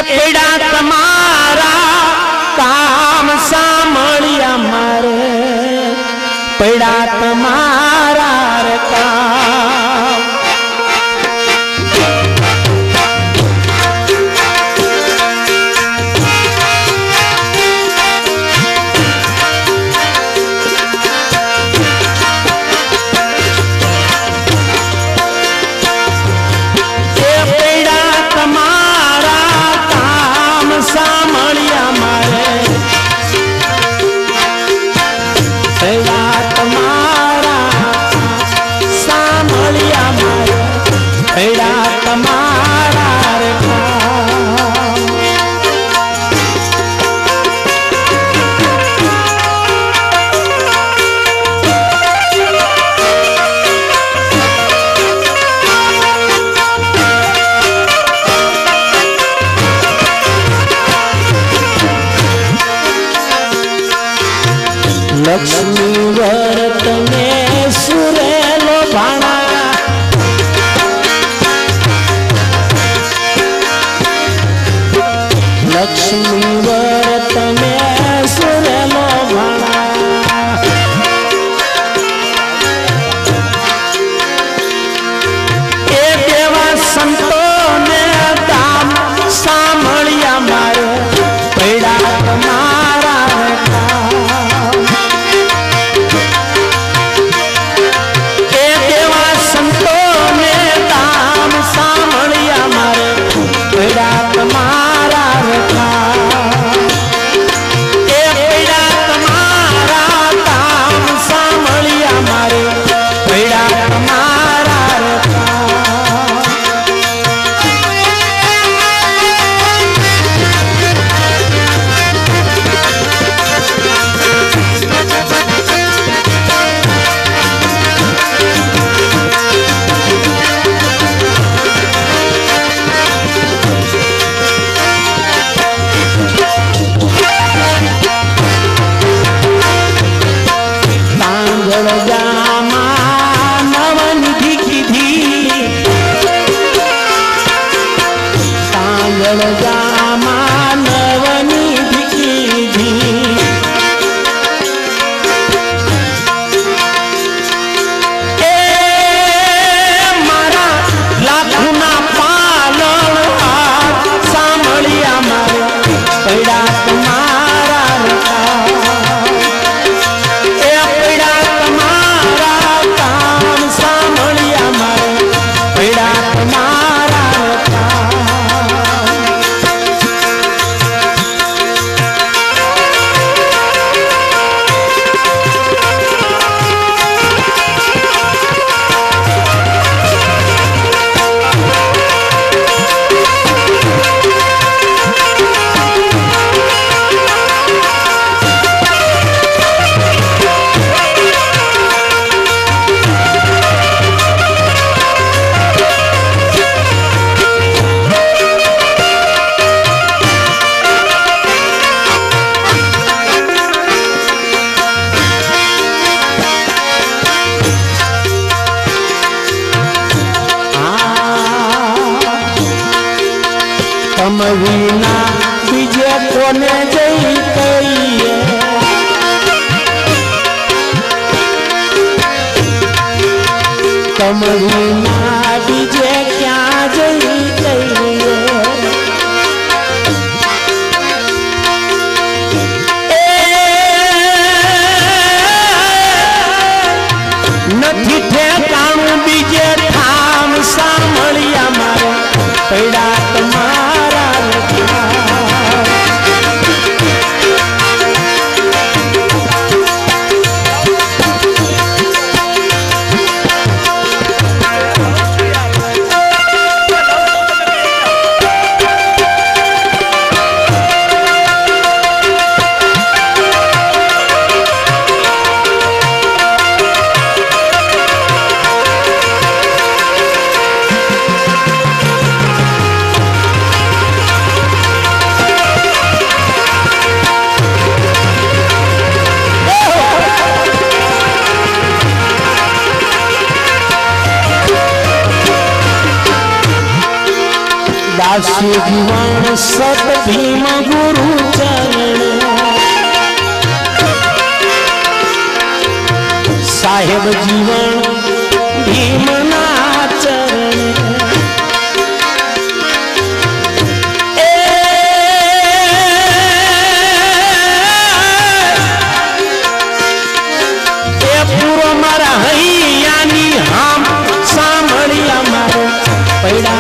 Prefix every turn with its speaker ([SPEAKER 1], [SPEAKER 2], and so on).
[SPEAKER 1] पीड़ा तमारा काम सामळिया मारे पीड़ा तमारा रे काम लक्ष्मी व्रत में सुरेलो भाणा लक्ष्मी व्रत में सुरेलो भाणा ए देवा संतो ने दाम सामळिया मारे पीड़ा तमारा विना बीजे कोने जई कहिए तम विना बीजे क्या जई कहिए નથી ઠેકાણું બીજે ઠામ સાંભળ્યા મારે પૈડા તમારા दासी जीवन सत भीम गुरु चरण साहेब जीवन भीमना चरण पूरो मारा हैयानी हम सांभळिया मारो पैड़ा